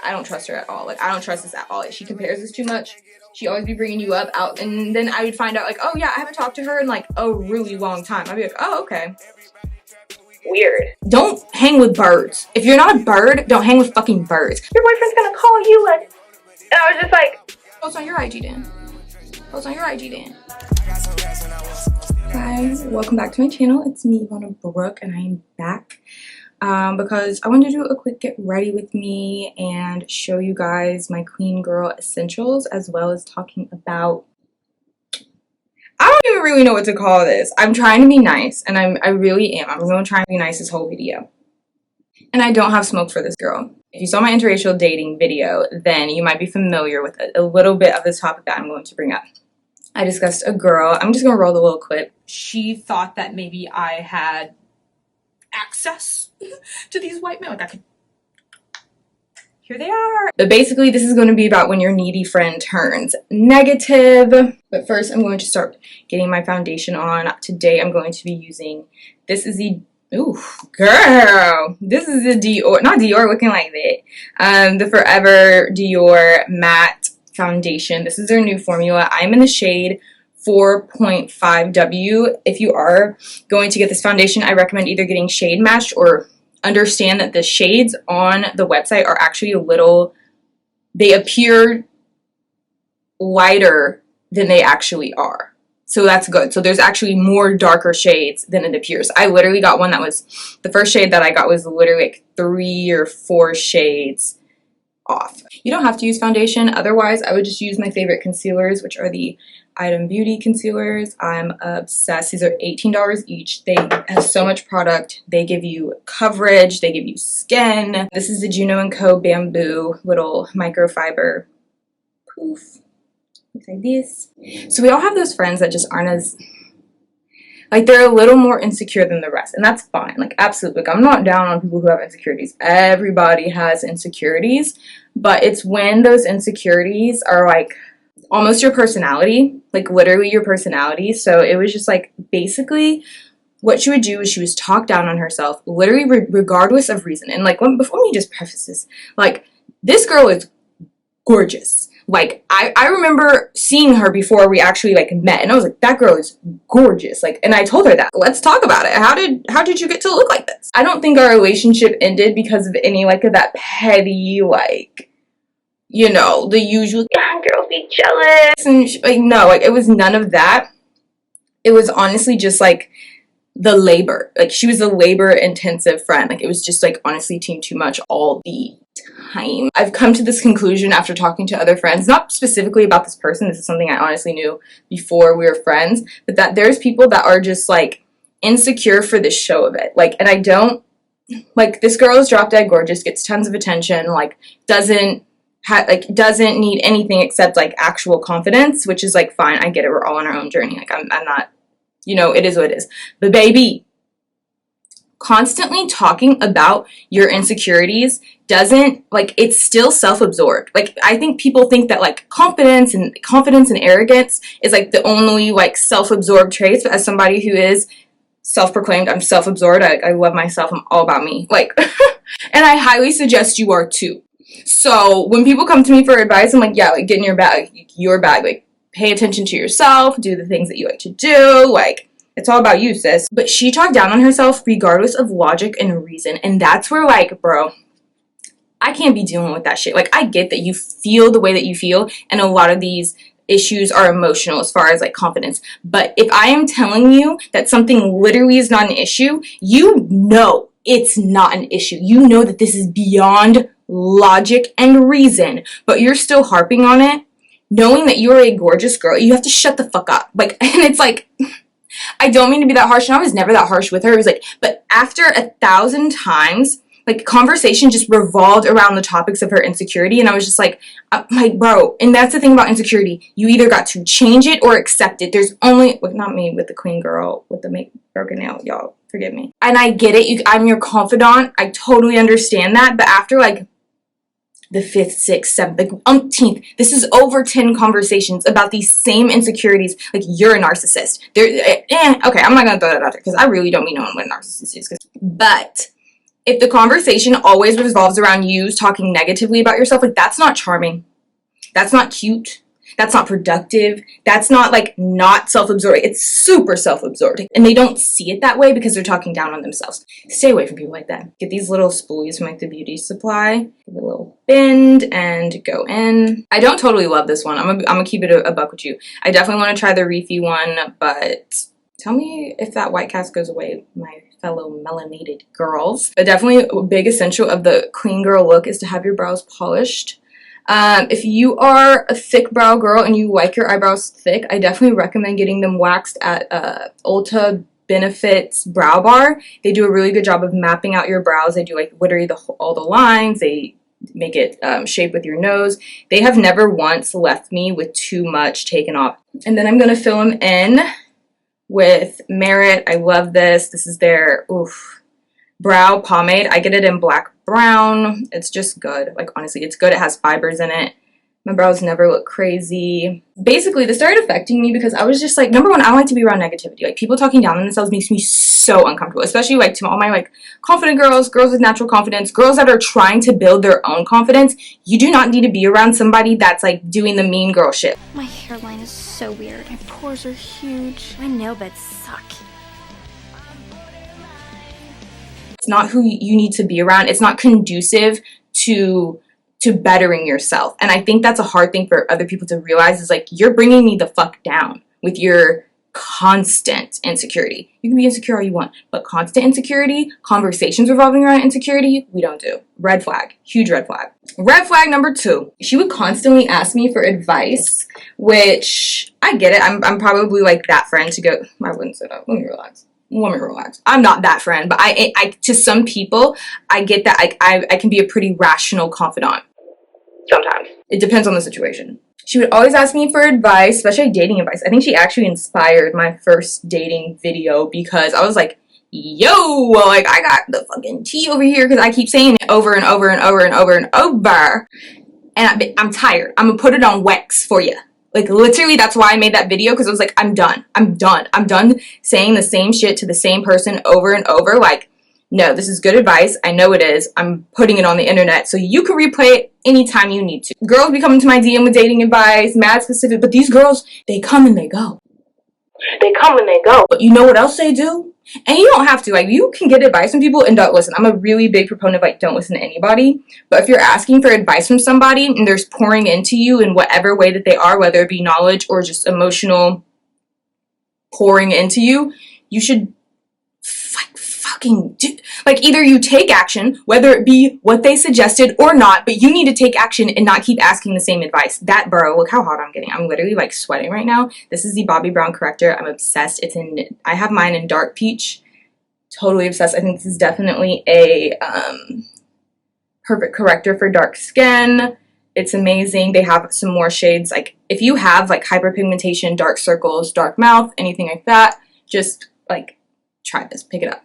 I don't trust her at all. Like, I don't trust this at all. She compares us too much. She always be bringing you up out, and then I would find out, like, oh yeah, I haven't talked to her in like a really long time. I'd be like, oh, okay. Weird. Don't hang with birds. If you're not a bird, don't hang with fucking birds. Your boyfriend's gonna call you and I was just like, post on your IG then. Post on your IG then. Hi, welcome back to my channel. It's me, Ivana Brooke, and I am back because I wanted to do a quick get ready with me and show you guys my clean girl essentials, as well as talking about, I don't even really know what to call this. I'm trying to be nice, and I really am. I'm going to try and be nice this whole video. And I don't have smoke for this girl. If you saw my interracial dating video, then you might be familiar with a little bit of the topic that I'm going to bring up. I discussed a girl. I'm just going to roll the little clip. She thought that maybe I had access to these white men. Like I could... Here they are. But basically, this is going to be about when your needy friend turns negative. But first, I'm going to start getting my foundation on. Today, I'm going to be using, this is the, ooh, girl. This is the Dior, not Dior looking like that. The Forever Dior Matte Foundation. This is their new formula. I'm in the shade 4.5W. If you are going to get this foundation, I recommend either getting shade matched or understand that the shades on the website are actually a little, they appear lighter than they actually are. So that's good. So there's actually more darker shades than it appears. I literally got one that was, the first shade that I got was literally like 3 or 4 shades off. You don't have to use foundation. Otherwise, I would just use my favorite concealers, which are the Item Beauty concealers. I'm obsessed. These are $18 each. They have so much product. They give you coverage. They give you skin. This is the Juno & Co. Bamboo little microfiber poof. Looks like this. So we all have those friends that just aren't as, like, they're a little more insecure than the rest, and that's fine. Like, absolutely. Like, I'm not down on people who have insecurities. Everybody has insecurities, but it's when those insecurities are like almost your personality, like literally your personality. So it was just like, basically what she would do is she was talk down on herself, literally regardless of reason. And like, before me just preface this, like, this girl is gorgeous. Like, I remember seeing her before we actually like met, and I was like, that girl is gorgeous. Like, and I told her that. Let's talk about it. How did you get to look like this? I don't think our relationship ended because of any like of that petty, like, you know, the usual, yeah, girls be jealous and like, no, like, it was none of that. It was honestly just like the labor. Like, she was a labor intensive friend. Like, it was just like honestly team too much all the time. I've come to this conclusion after talking to other friends, not specifically about this person. This is something I honestly knew before we were friends, but that there's people that are just like insecure for the show of it. Like, and I don't, like, this girl is drop dead gorgeous, gets tons of attention, like, doesn't need anything except like actual confidence, which is like fine. I get it. We're all on our own journey. Like, I'm not, you know, it is what it is. But baby, constantly talking about your insecurities doesn't, like, it's still self-absorbed. Like, I think people think that like confidence and arrogance is like the only like self-absorbed traits. But as somebody who is self-proclaimed, I'm self-absorbed. I love myself. I'm all about me. Like, and I highly suggest you are too. So when people come to me for advice, I'm like, yeah, like, get in your bag, like, pay attention to yourself, do the things that you like to do, like, it's all about you, sis. But she talked down on herself regardless of logic and reason, and that's where, like, bro, I can't be dealing with that shit. Like, I get that you feel the way that you feel, and a lot of these issues are emotional as far as like confidence, but if I am telling you that something literally is not an issue, you know it's not an issue. You know that this is beyond logic and reason, but you're still harping on it, knowing that you're a gorgeous girl. You have to shut the fuck up. Like, and it's like, I don't mean to be that harsh, and I was never that harsh with her. It was like, but after 1,000 times, like, conversation just revolved around the topics of her insecurity, and I was just like, bro, and that's the thing about insecurity. You either got to change it or accept it. There's only, well, not me with the queen girl with the broken nail, y'all, forgive me. And I get it. I'm your confidant. I totally understand that, but after like the 5th, 6th, 7th, like umpteenth, this is over 10 conversations about these same insecurities. Like, you're a narcissist. Okay, I'm not gonna throw that out there because I really don't mean knowing what a narcissist is. But If the conversation always revolves around you talking negatively about yourself, like, that's not charming. That's not cute. That's not productive. That's not, like, not self-absorbed. It's super self-absorbed. And they don't see it that way because they're talking down on themselves. Stay away from people like that. Get these little spoolies from, like, the beauty supply. Give it a little bend and go in. I don't totally love this one. I'm gonna keep it a buck with you. I definitely want to try the Reefy one, but tell me if that white cast goes away, my fellow melanated girls. But definitely a big essential of the clean girl look is to have your brows polished. If you are a thick brow girl and you like your eyebrows thick, I definitely recommend getting them waxed at Ulta Benefits Brow Bar. They do a really good job of mapping out your brows. They do, like, literally all the lines. They make it shape with your nose. They have never once left me with too much taken off. And then I'm going to fill them in with Merit. I love this. This is their brow pomade. I get it in black brown. It's just good. Like, honestly, it's good. It has fibers in it. My brows never look crazy. Basically, this started affecting me because I was just like, number one, I don't like to be around negativity. Like, people talking down on themselves makes me so uncomfortable, especially, like, to all my, like, confident girls with natural confidence, girls that are trying to build their own confidence. You do not need to be around somebody that's, like, doing the mean girl shit. My hairline is so weird. My pores are huge. My nail beds suck. It's not who you need to be around. It's not conducive to bettering yourself. And I think that's a hard thing for other people to realize, is like, you're bringing me the fuck down with your constant insecurity. You can be insecure all you want, but constant insecurity, conversations revolving around insecurity, we don't do. Red flag. Huge red flag. Red flag number 2. She would constantly ask me for advice, which I get it. I'm probably like that friend to go, I wouldn't say that. Let me relax. I'm not that friend, but I to some people, I get that I can be a pretty rational confidant. Sometimes. It depends on the situation. She would always ask me for advice, especially dating advice. I think she actually inspired my first dating video because I was like, yo, like, I got the fucking tea over here because I keep saying it over and over and over and over and over. And I'm tired. I'm gonna put it on wax for you. Like, literally, that's why I made that video, because I was like, I'm done. I'm done saying the same shit to the same person over and over. Like, no, this is good advice. I know it is. I'm putting it on the internet so you can replay it anytime you need to. Girls be coming to my DM with dating advice, mad specific, but these girls, they come and they go. They come and they go. But you know what else they do? And you don't have to. Like, you can get advice from people and don't listen. I'm a really big proponent of, like, don't listen to anybody. But if you're asking for advice from somebody and they're pouring into you in whatever way that they are, whether it be knowledge or just emotional pouring into you, you should fucking do, like, either you take action, whether it be what they suggested or not, but you need to take action and not keep asking the same advice. That, bro, look how hot I'm getting. I'm literally, like, sweating right now. This is the Bobbi Brown corrector. I'm obsessed. I have mine in dark peach. Totally obsessed. I think this is definitely a perfect corrector for dark skin. It's amazing. They have some more shades. Like, if you have, like, hyperpigmentation, dark circles, dark mouth, anything like that, just, like, try this. Pick it up.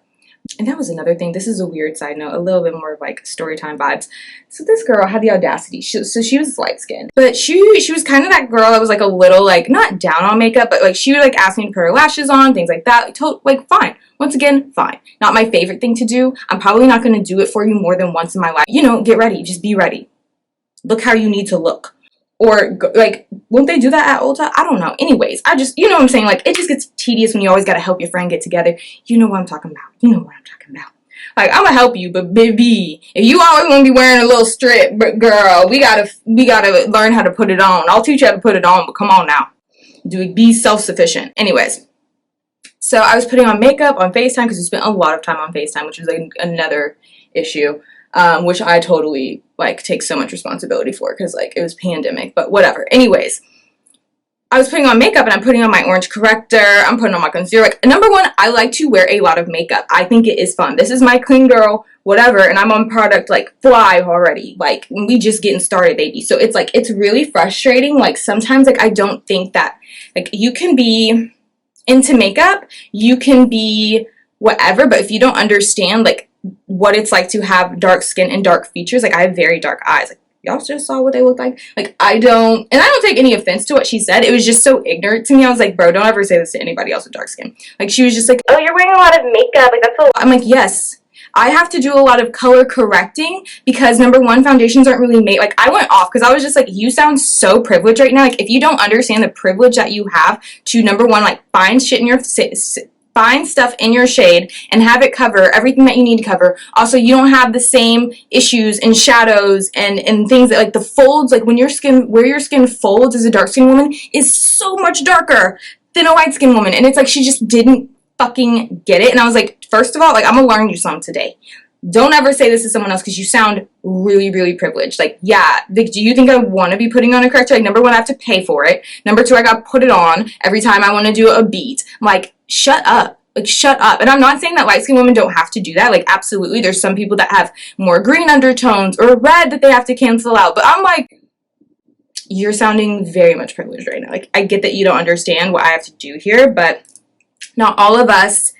And that was another thing. This is a weird side note, a little bit more of, like, story time vibes. So this girl had the audacity. She was light skinned, but she was kind of that girl that was, like, a little, like, not down on makeup, but, like, she would, like, ask me to put her lashes on, things like that. Like, fine. Once again, fine. Not my favorite thing to do. I'm probably not going to do it for you more than once in my life. You know, get ready. Just be ready. Look how you need to look. Or, like, won't they do that at Ulta? I don't know. Anyways, you know what I'm saying? Like, it just gets tedious when you always got to help your friend get together. You know what I'm talking about. You know what I'm talking about. Like, I'm gonna help you, but baby, if you always want to be wearing a little strip, girl, we gotta learn how to put it on. I'll teach you how to put it on, but come on now. Be self-sufficient. Anyways, so I was putting on makeup on FaceTime because we spent a lot of time on FaceTime, which was, like, another issue. Which I totally, like, take so much responsibility for because, like, it was pandemic, but whatever. Anyways, I was putting on makeup and I'm putting on my orange corrector. I'm putting on my concealer. Like, number one, I like to wear a lot of makeup. I think it is fun. This is my clean girl, whatever, and I'm on product, like, fly already. Like, we just getting started, baby. So it's, like, it's really frustrating. Like, sometimes, like, I don't think that, like, you can be into makeup, you can be whatever, but if you don't understand, like, what it's like to have dark skin and dark features, like, I have very dark eyes. Like, y'all just saw what they look like. Like, I don't take any offense to what she said. It was just so ignorant to me. I was like, bro, don't ever say this to anybody else with dark skin. Like, she was just like, oh, you're wearing a lot of makeup. Like, that's a lot. I'm like, yes, I have to do a lot of color correcting because number one, foundations aren't really made. Like I went off because I was just like, you sound so privileged right now. Like if you don't understand the privilege that you have to number one, like find stuff in your shade and have it cover everything that you need to cover. Also, you don't have the same issues and shadows and things that like the folds, like when where your skin folds as a dark skinned woman is so much darker than a light skinned woman. And it's like she just didn't fucking get it. And I was like, first of all, like I'm gonna learn you something today. Don't ever say this to someone else because you sound really, really privileged. Like, yeah, do you think I want to be putting on a corrector? Like, number one, I have to pay for it. Number two, I got to put it on every time I want to do a beat. I'm like, shut up. Like, shut up. And I'm not saying that light-skinned women don't have to do that. Like, absolutely. There's some people that have more green undertones or red that they have to cancel out. But I'm like, you're sounding very much privileged right now. Like, I get that you don't understand what I have to do here, but not all of us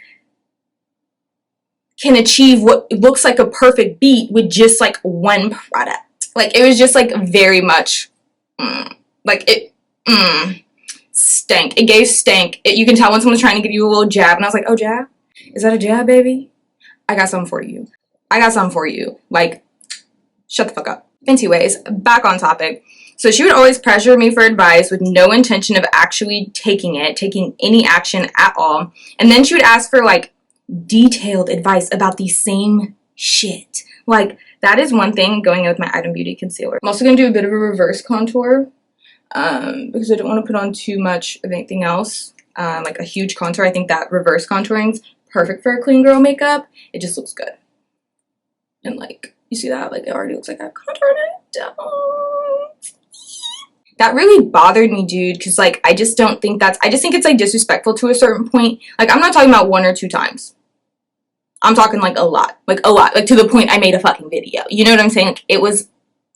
can achieve what looks like a perfect beat with just like one product. Like it was just like very much like it stank. It gave stank. You can tell when someone's trying to give you a little jab, and I was like, oh, jab? Is that a jab, baby? I got something for you. I got something for you. Like, shut the fuck up. Anyways, back on topic. So she would always pressure me for advice with no intention of actually taking any action at all. And then she would ask for like detailed advice about the same shit. Like, that is one thing going in with my Item Beauty concealer. I'm also going to do a bit of a reverse contour because I don't want to put on too much of anything else, like a huge contour. I think that reverse contouring's perfect for a clean girl makeup. It just looks good. And like, you see that? Like, it already looks like I contoured it down. That really bothered me, dude, because, like, I just don't think I just think it's, like, disrespectful to a certain point. Like, I'm not talking about 1 or 2 times. I'm talking, like, a lot. Like, to the point I made a fucking video. You know what I'm saying? Like, it was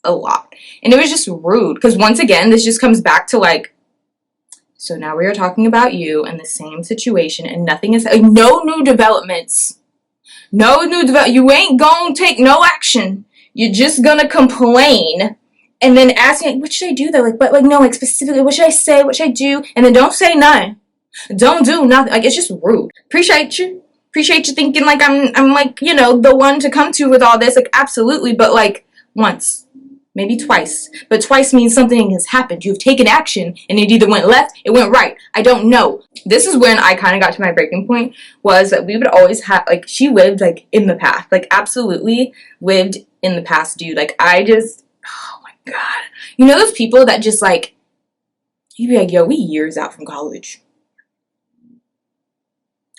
a lot. And it was just rude, because once again, this just comes back to, like, so now we are talking about you in the same situation, and nothing is, like, no new developments. No new you ain't gonna take no action. You're just gonna complain. And then ask me, like, what should I do though? Like, but like, no, like specifically, what should I say? What should I do? And then don't say nothing. Don't do nothing. Like, it's just rude. Appreciate you thinking like I'm like, you know, the one to come to with all this. Like, absolutely. But like once, maybe twice. But twice means something has happened. You've taken action and it either went left, it went right. I don't know. This is when I kind of got to my breaking point, was that we would always have, like, she lived like in the past. Like, absolutely lived in the past, dude. Like, I just, oh my God. You know those people that just like, you'd be like, yo, we years out from college.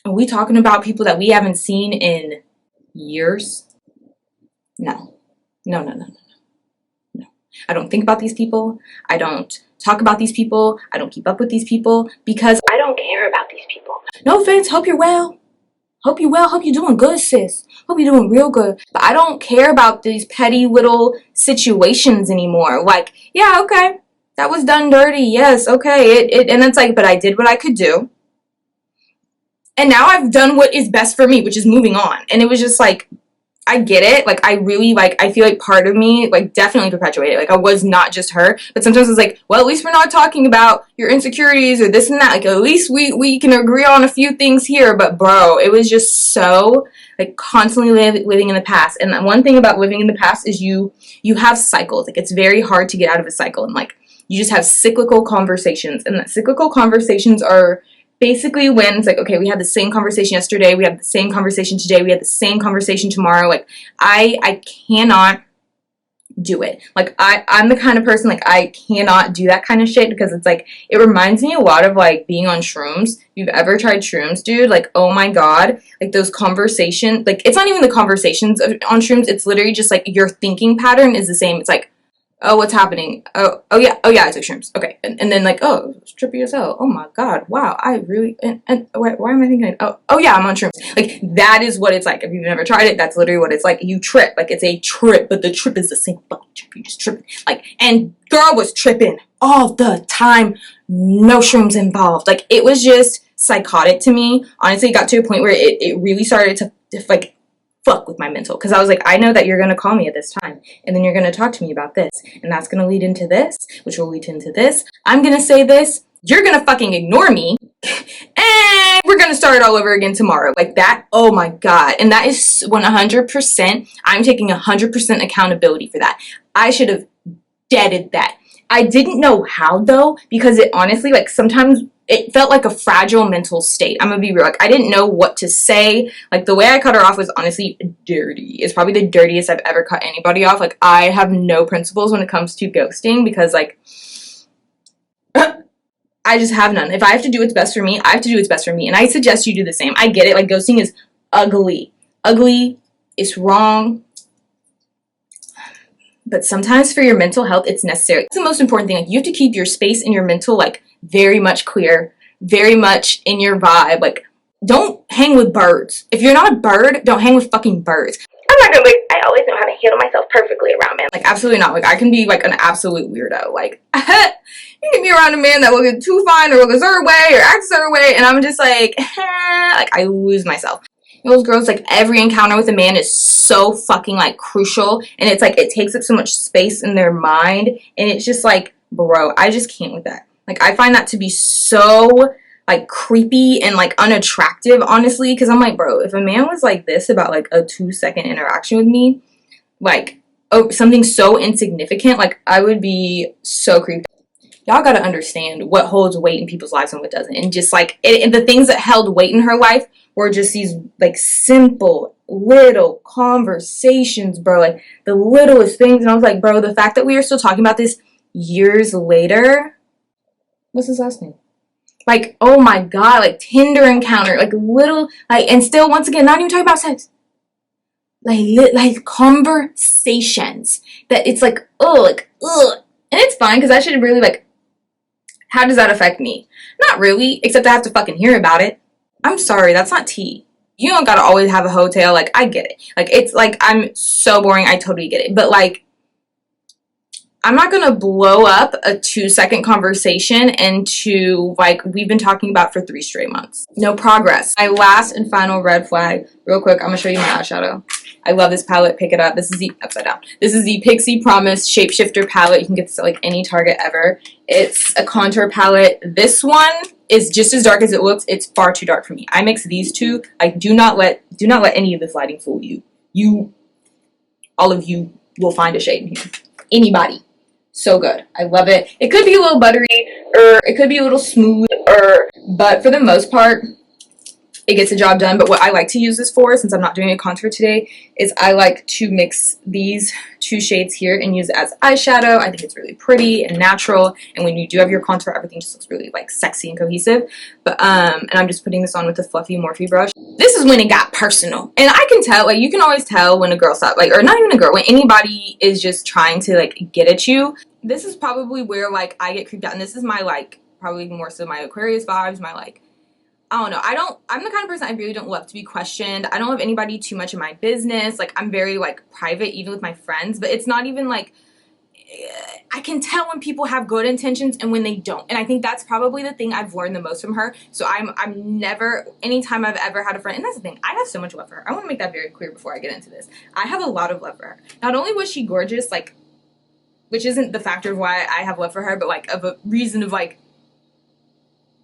Are we talking about people that we haven't seen in years? No. I don't think about these people. I don't talk about these people. I don't keep up with these people because I don't care about these people. No offense. Hope you're well. Hope you're well. Hope you're doing good, sis. Hope you're doing real good. But I don't care about these petty little situations anymore. Like, yeah, okay, that was done dirty. Yes, okay. And it's like, but I did what I could do. And now I've done what is best for me, which is moving on. And it was just like, I get it. Like, I really, like, I feel like part of me, like, definitely perpetuated. Like, I was not just her. But sometimes it's like, well, at least we're not talking about your insecurities or this and that. Like, at least we can agree on a few things here. But, bro, it was just so, like, constantly living in the past. And one thing about living in the past is you have cycles. Like, it's very hard to get out of a cycle. And, like, you just have cyclical conversations. And that cyclical conversations are basically when it's like, okay, we had the same conversation yesterday, we have the same conversation today, we had the same conversation tomorrow. Like, I cannot do it. Like, I'm the kind of person, like, I cannot do that kind of shit because it's like, it reminds me a lot of like being on shrooms. If you've ever tried shrooms, dude, like, oh my God, like those conversations, like, it's not even the conversations on shrooms, it's literally just like your thinking pattern is the same. It's like, oh, what's happening? Oh yeah, I took shrooms. Okay, and then like, oh, it's trippy as hell. Oh my God, wow, I really, and why am I thinking, oh yeah, I'm on shrooms. Like, that is what it's like. If you've never tried it, that's literally what it's like. You trip, like, it's a trip, but the trip is the same fucking trip. You just tripping. Like, and girl was tripping all the time. No shrooms involved. Like, it was just psychotic to me. Honestly, it got to a point where it really started to like, fuck with my mental, because I was like, I know that you're going to call me at this time, and then you're going to talk to me about this, and that's going to lead into this, which will lead into this. I'm going to say this, you're going to fucking ignore me, and we're gonna start it all over again tomorrow. Like that, oh my god. And that is 100%, I'm taking 100% accountability for that. I should have deaded that. I didn't know how though, because it honestly, like, sometimes it felt like a fragile mental state. I'm gonna be real. Like, I didn't know what to say. Like, the way I cut her off was honestly dirty. It's probably the dirtiest I've ever cut anybody off. Like, I have no principles when it comes to ghosting because, like, I just have none. If I have to do what's best for me, I have to do what's best for me. And I suggest you do the same. I get it. Like, ghosting is ugly. Ugly. It's wrong. But sometimes for your mental health, it's necessary. It's the most important thing. Like, you have to keep your space and your mental, like, very much clear, very much in your vibe. Like, don't hang with birds. If you're not a bird, don't hang with fucking birds. I'm not gonna, like, I always know how to handle myself perfectly around men. Like, absolutely not. Like, I can be, like, an absolute weirdo. Like, you can be around a man that will get too fine or look a certain way or act a certain way, and I'm just like, like, I lose myself. Those girls, like, every encounter with a man is so fucking, like, crucial, and it's like, it takes up so much space in their mind, and it's just like, bro, I just can't with that. Like, I find that to be so, like, creepy and, like, unattractive, honestly, because I'm like, bro, if a man was like this about, like, a 2-second interaction with me, like, oh, something so insignificant, like, I would be so creepy. Y'all gotta understand what holds weight in people's lives and what doesn't. And just, like, the things that held weight in her life were just these, like, simple little conversations, bro. Like, the littlest things. And I was like, bro, the fact that we are still talking about this years later. What's his last name? Like, oh my god, like, Tinder encounter, like, little, like, and still, once again, not even talking about sex. Like conversations that it's like, oh, like, ugh. And it's fine, because I should really, like, how does that affect me? Not really, except I have to fucking hear about it. I'm sorry, that's not tea. You don't gotta always have a hotel. Like, I get it. Like, it's like, I'm so boring. I totally get it. But, like, I'm not gonna blow up a 2-second conversation into, like, we've been talking about for 3 straight months. No progress. My last and final red flag, real quick, I'm gonna show you my eyeshadow. I love this palette. Pick it up. This is the, upside down. This is the Pixie Promise Shapeshifter palette. You can get this at, like, any Target ever. It's a contour palette. This one is just as dark as it looks. It's far too dark for me. I mix these two. Like, do not let any of this lighting fool you. All of you will find a shade in here. Anybody. So good. I love it. It could be a little buttery, or it could be a little smooth, but for the most part, it gets the job done. But what I like to use this for, since I'm not doing a contour today, is I like to mix these 2 shades here and use it as eyeshadow. I think it's really pretty and natural, and when you do have your contour, everything just looks really, like, sexy and cohesive. But and I'm just putting this on with a fluffy Morphe brush. This is when it got personal, and I can tell, like, you can always tell when a girl stops, like, or not even a girl, when anybody is just trying to, like, get at you. This is probably where, like, I get creeped out, and this is my, like, probably more so my Aquarius vibes, my, like, I don't know. I'm the kind of person, I really don't love to be questioned. I don't have anybody too much in my business. Like, I'm very, like, private, even with my friends. But it's not even, like, I can tell when people have good intentions and when they don't. And I think that's probably the thing I've learned the most from her. So I'm never, anytime I've ever had a friend, and that's the thing, I have so much love for her. I want to make that very clear before I get into this. I have a lot of love for her. Not only was she gorgeous, like, which isn't the factor of why I have love for her, but, like, of a reason of, like,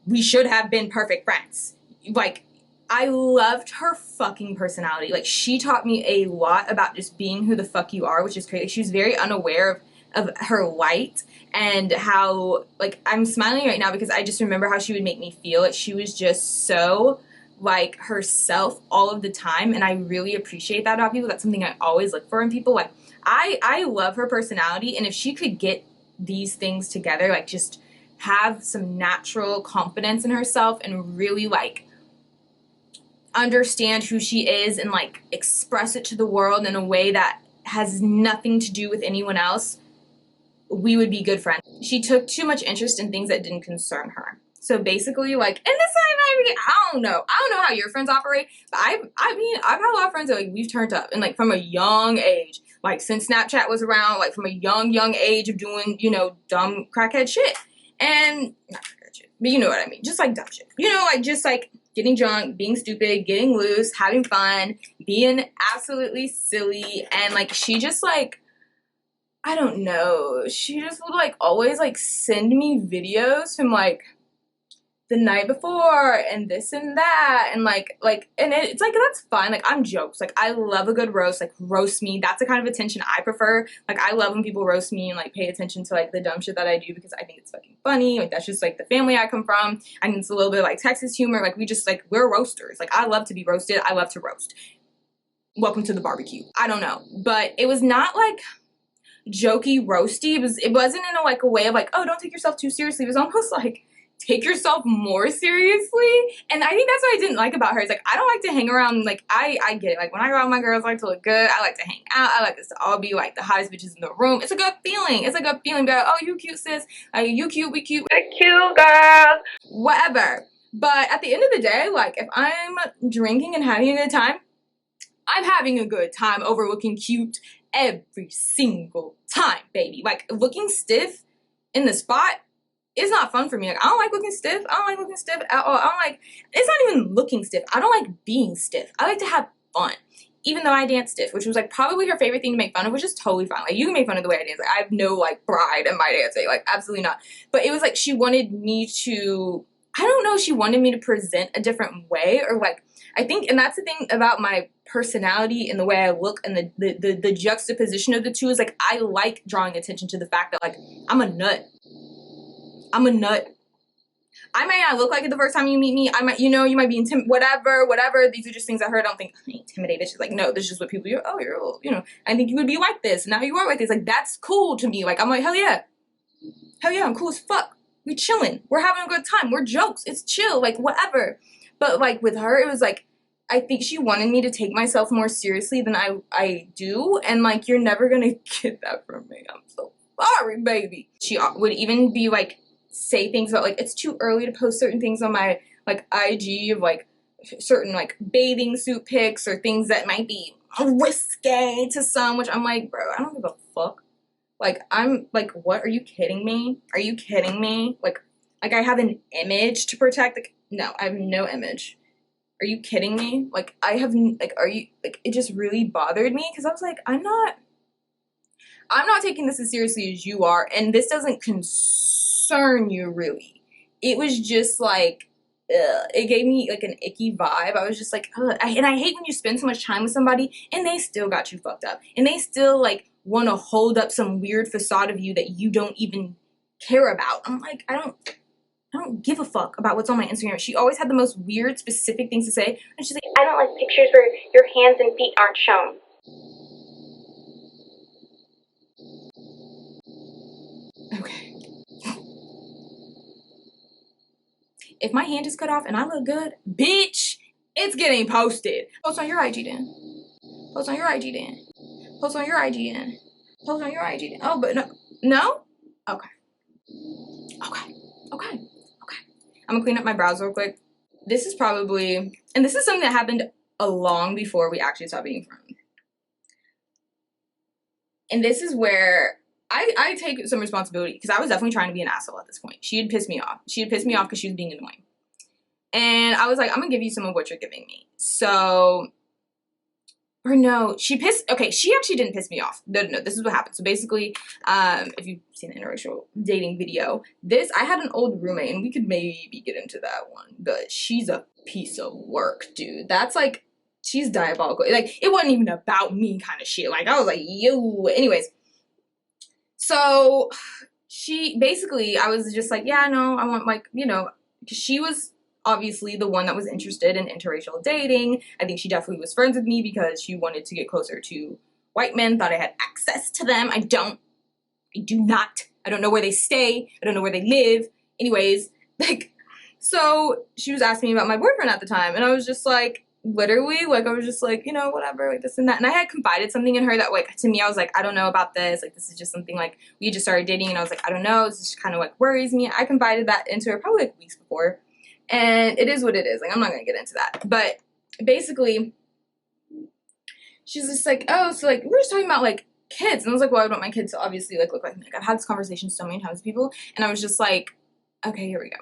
we should have been perfect friends. Like, I loved her fucking personality. Like, she taught me a lot about just being who the fuck you are, which is crazy. She was very unaware of her light and how, like, I'm smiling right now because I just remember how she would make me feel. Like, she was just so, like, herself all of the time, and I really appreciate that about people. That's something I always look for in people. Like, I love her personality, and if she could get these things together, like, just have some natural confidence in herself and really, like, understand who she is and, like, express it to the world in a way that has nothing to do with anyone else, we would be good friends. She took too much interest in things that didn't concern her. So basically, like, and this I don't know how your friends operate, but I mean, I've had a lot of friends that, like, we've turned up, and, like, from a young age, like, since Snapchat was around, like, from a young age of doing, you know, dumb crackhead shit. And, not crackhead shit, but you know what I mean, just, like, dumb shit. You know, like, just, like, getting drunk, being stupid, getting loose, having fun, being absolutely silly, and, like, she just, like, I don't know, she just would, like, always, like, send me videos from, like, the night before and this and that and and it's like that's fine. Like I'm jokes. Like I love a good roast. Like roast me. That's the kind of attention I prefer. Like I love when people roast me and like pay attention to like the dumb shit that I do because I think it's fucking funny. Like that's just like the family I come from. I mean it's a little bit like Texas humor. Like we just like we're roasters. Like I love to be roasted. I love to roast. Welcome to the barbecue. I don't know. But it was not like jokey roasty. It wasn't in a way of like, oh, don't take yourself too seriously. It was almost like take yourself more seriously. And I think that's what I didn't like about her. It's like I don't like to hang around. Like I get it. Like when I go out with my girls, I like to look good. I like to hang out. I like us to all be like the hottest bitches in the room. It's a good feeling. It's a good feeling. Be like, oh, you cute sis. You cute. We cute. We're cute girls. Whatever. But at the end of the day, like if I'm drinking and having a good time, I'm having a good time over looking cute every single time, baby. Like looking stiff in the spot is not fun for me. Like I don't like looking stiff. I don't like looking stiff at all. I don't like, it's not even looking stiff. I don't like being stiff. I like to have fun. Even though I dance stiff, which was like probably her favorite thing to make fun of, which is totally fine. Like you can make fun of the way I dance. Like I have no like pride in my dancing. Like absolutely not. But it was like she wanted me to, I don't know, she wanted me to present a different way or like, I think, and that's the thing about my personality and the way I look and the juxtaposition of the two is like I like drawing attention to the fact that like I'm a nut. I'm a nut. I might not look like it the first time you meet me. I might, you know, you might be whatever. These are just things I heard. I don't think I'm intimidated. She's like, no, this is just what people do. Oh, you're, you know, I think you would be like this. Now you are like this. Like, that's cool to me. Like, I'm like, hell yeah. Hell yeah, I'm cool as fuck. We chilling. We're having a good time. We're jokes. It's chill. Like, whatever. But, like, with her, it was like, I think she wanted me to take myself more seriously than I do. And, like, you're never going to get that from me. I'm so sorry, baby. She would even be, like, say things about, like, it's too early to post certain things on my, like, IG of, like, certain, like, bathing suit pics or things that might be risque to some, which I'm like, bro, I don't give a fuck. Like, I'm, like, what? Are you kidding me? Are you kidding me? Like, I have an image to protect. Like, no, I have no image. Are you kidding me? Like, I have, like, are you, like, it just really bothered me because I was like, I'm not taking this as seriously as you are, and this doesn't concern you, really. It was just, like, it gave me, like, an icky vibe. I was just like, ugh. And I hate when you spend so much time with somebody, and they still got you fucked up. And they still, like, want to hold up some weird facade of you that you don't even care about. I'm like, I don't give a fuck about what's on my Instagram. She always had the most weird, specific things to say. And she's like, I don't like pictures where your hands and feet aren't shown. okay. If my hand is cut off and I look good, bitch, it's getting posted. Post on your IG then. Post on your IG then. Post on your IG then. Post on your IG then. Oh, but no. No? Okay. Okay. Okay. Okay. I'm gonna clean up my brows real quick. This is probably, and this is something that happened a long before we actually stopped being friends. And this is where I take some responsibility because I was definitely trying to be an asshole at this point. She had pissed me off. She had pissed me off because she was being annoying. And I was like, I'm going to give you some of what you're giving me. So, or no, she actually didn't piss me off. No, this is what happened. So basically, if you've seen the interracial dating video, I had an old roommate, and we could maybe get into that one. But she's a piece of work, dude. That's like, she's diabolical. Like, it wasn't even about me kind of shit. Like, I was like, yo. Anyways. So, I was just like, yeah, no, I want, like, you know, because she was obviously the one that was interested in interracial dating. I think she definitely was friends with me because she wanted to get closer to white men, thought I had access to them. I do not. I don't know where they stay. I don't know where they live. Anyways, like, so she was asking me about my boyfriend at the time, and I was just like, literally, like, I was just like, you know, whatever, like, this and that. And I had confided something in her that, like, to me, I was like, I don't know about this. Like, this is just something, like, we just started dating, and I was like, I don't know. This just kind of, like, worries me. I confided that into her probably, like, weeks before. And it is what it is. Like, I'm not going to get into that. But basically, she's just like, oh, so, like, we're just talking about, like, kids. And I was like, well, I want my kids to obviously, like, look like me. Like, I've had this conversation so many times with people. And I was just like, okay, here we go.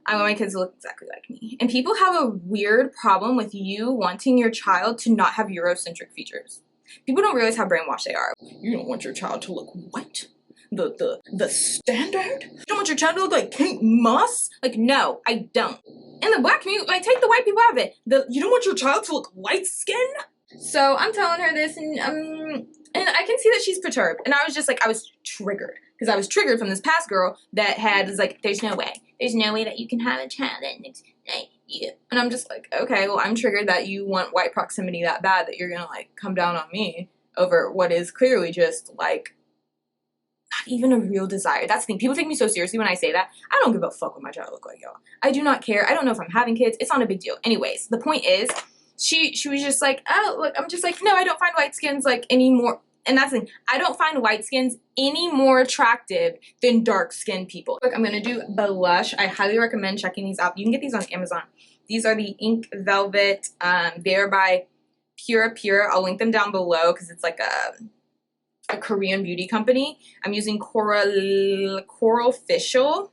I want my kids to look exactly like me. And people have a weird problem with you wanting your child to not have Eurocentric features. People don't realize how brainwashed they are. You don't want your child to look white. the standard? You don't want your child to look like Kate Moss? Like, no, I don't. In the black community, like, take the white people out of it. You don't want your child to look light skinned? So I'm telling her this, and I can see that she's perturbed. And I was just like, I was triggered. Because I was triggered from this past girl that was like, there's no way that you can have a child that looks like you. And I'm just like, okay, well, I'm triggered that you want white proximity that bad that you're gonna, like, come down on me over what is clearly just, like, not even a real desire. That's the thing. People take me so seriously when I say that. I don't give a fuck what my child look like, y'all. I do not care. I don't know if I'm having kids. It's not a big deal. Anyways, the point is, she was just like, oh, look, I'm just like, no, I don't find white skins, like, anymore. And that's the thing. I don't find white skins any more attractive than dark skinned people. Look, I'm going to do blush. I highly recommend checking these out. You can get these on Amazon. These are the Ink Velvet. They're by Pure. I'll link them down below because it's like a Korean beauty company. I'm using Coral Facial.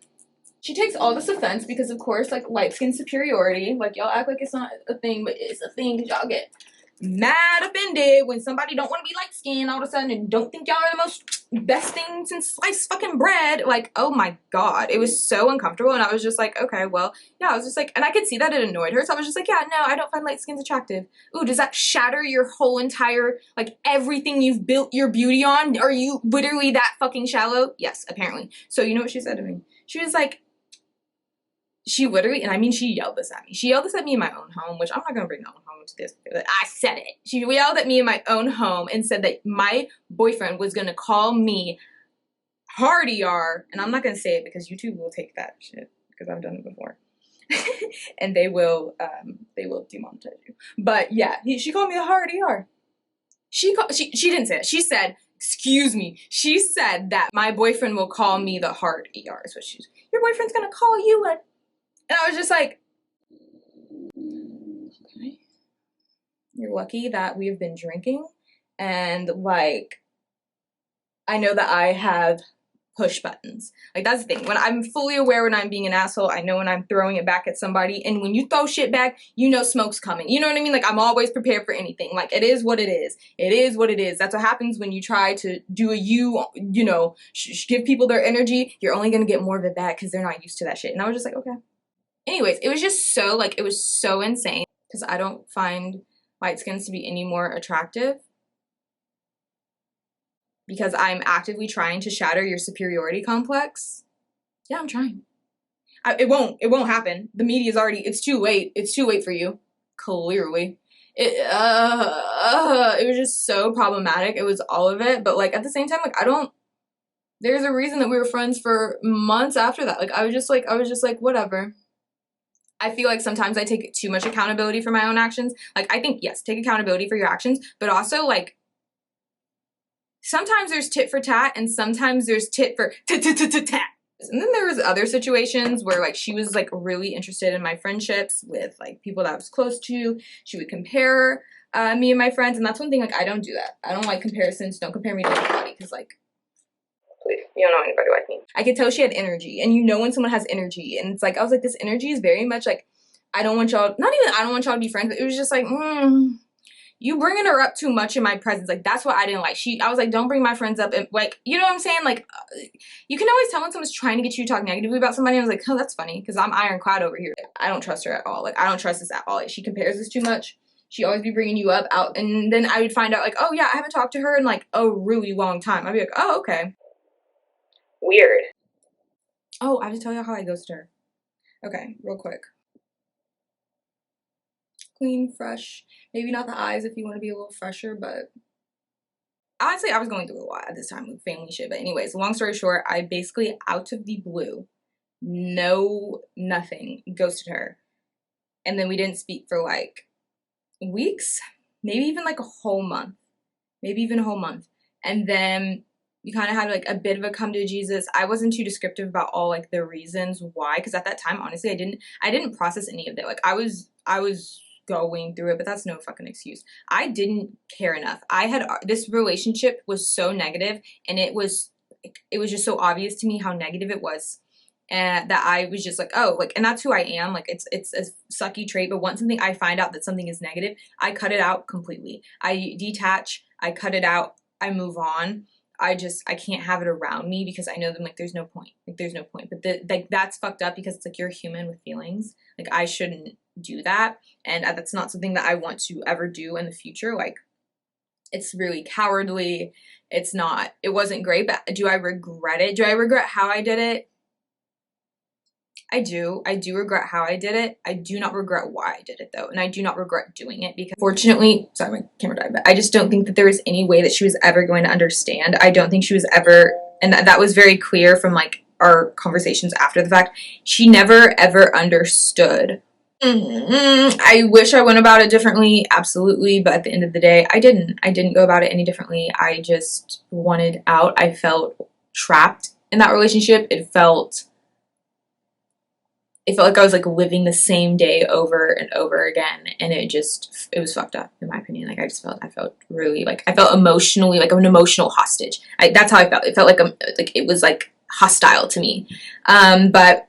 She takes all this offense because, of course, like, light skin superiority. Like, y'all act like it's not a thing, but it's a thing because y'all get mad offended when somebody don't want to be light skinned all of a sudden and don't think y'all are the most best thing since sliced fucking bread. Like, oh my god, it was so uncomfortable. And I was just like, okay, well, yeah, I was just like, and I could see that it annoyed her, so I was just like, yeah, no, I don't find light skins attractive. Ooh, does that shatter your whole entire, like, everything you've built your beauty on? Are you literally that fucking shallow? Yes, apparently. So you know what she said to me? She was like, she literally, and I mean, she yelled this at me. She yelled this at me in my own home, which I'm not going to bring my own home to this. I said it. She yelled at me in my own home and said that my boyfriend was going to call me hard ER. And I'm not going to say it because YouTube will take that shit because I've done it before. And they will demonetize you. But yeah, she called me the hard ER. She didn't say it. She said, excuse me. She said that my boyfriend will call me the hard ER. Is what your boyfriend's going to call you a. And I was just like, okay. You're lucky that we've been drinking. And, like, I know that I have push buttons. Like, that's the thing. When I'm fully aware when I'm being an asshole, I know when I'm throwing it back at somebody. And when you throw shit back, you know smoke's coming. You know what I mean? Like, I'm always prepared for anything. Like, it is what it is. It is what it is. That's what happens when you try to do you know, give people their energy. You're only going to get more of it back because they're not used to that shit. And I was just like, okay. Anyways, it was just so, like, it was so insane because I don't find white skins to be any more attractive because I'm actively trying to shatter your superiority complex. Yeah, I'm trying. It won't happen. The media's already, it's too late. It's too late for you. Clearly. It was just so problematic. It was all of it. But, like, at the same time, like, there's a reason that we were friends for months after that. Like, I was just like, whatever. I feel like sometimes I take too much accountability for my own actions. Like, I think, yes, take accountability for your actions, but also, like, sometimes there's tit for tat and sometimes there's tit for tat. And then there was other situations where, like, she was, like, really interested in my friendships with, like, people that I was close to. She would compare me and my friends, and that's one thing, like, I don't do that. I don't like comparisons. Don't compare me to anybody because, like, please, you don't know anybody like me. I could tell she had energy, and you know when someone has energy, and it's like, I was like, this energy is very much like, I don't want y'all to be friends, but it was just like, you bringing her up too much in my presence. Like, that's what I didn't like. I was like, don't bring my friends up, and, like, you know what I'm saying? Like, you can always tell when someone's trying to get you to talk negatively about somebody. I was like, oh, that's funny, because I'm ironclad over here. I don't trust her at all. Like, I don't trust this at all. Like, she compares this too much. She always be bringing you up out, and then I would find out, like, oh, yeah, I haven't talked to her in, like, a really long time. I'd be like, oh, okay. Weird. Oh, I have to tell y'all how I ghosted her. Okay, real quick. Clean, fresh. Maybe not the eyes if you want to be a little fresher, but honestly, I was going through a lot at this time with family shit. But anyways, long story short, I basically, out of the blue, nothing, ghosted her. And then we didn't speak for, like, weeks, maybe even like a whole month. And then you kind of had, like, a bit of a come to Jesus. I wasn't too descriptive about all, like, the reasons why, because at that time, honestly, I didn't process any of it. Like, I was going through it, but that's no fucking excuse. I didn't care enough. This relationship was so negative, and it was just so obvious to me how negative it was, and that I was just like, oh, like, and that's who I am. Like, it's a sucky trait, but once I find out that something is negative, I cut it out completely. I detach, I cut it out, I move on. I can't have it around me because I know them, like, there's no point. Like, there's no point. But like, that's fucked up because it's like, you're human with feelings. Like, I shouldn't do that. And that's not something that I want to ever do in the future. Like, it's really cowardly. It wasn't great, but do I regret it? Do I regret how I did it? I do regret how I did it. I do not regret why I did it though. And I do not regret doing it because fortunately, sorry, my camera died, but I just don't think that there was any way that she was ever going to understand. I don't think she was ever, and that was very clear from like our conversations after the fact. She never ever understood. I wish I went about it differently, absolutely, but at the end of the day, I didn't go about it any differently. I just wanted out. I felt trapped in that relationship. It felt like I was like living the same day over and over again, and it was fucked up in my opinion. Like, I felt really, like, I felt emotionally like an emotional hostage. That's how I felt. It felt like it was like hostile to me. But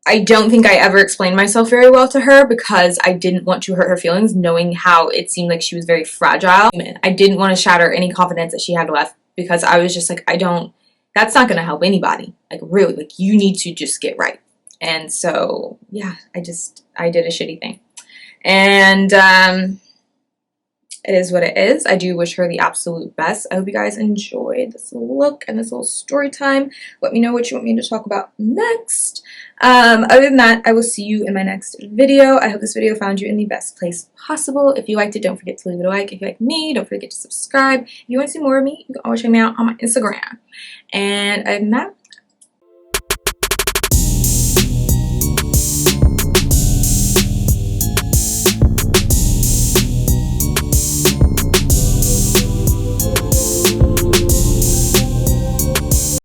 I don't think I ever explained myself very well to her because I didn't want to hurt her feelings, knowing how it seemed like she was very fragile. I didn't want to shatter any confidence that she had left because I was just like, that's not going to help anybody. Like, really, like, you need to just get right. And so, yeah, I did a shitty thing. And it is what it is. I do wish her the absolute best. I hope you guys enjoyed this look and this little story time. Let me know what you want me to talk about next. Other than that, I will see you in my next video. I hope this video found you in the best place possible. If you liked it, don't forget to leave it a like. If you like me, don't forget to subscribe. If you want to see more of me, you can always check me out on my Instagram. And other than that,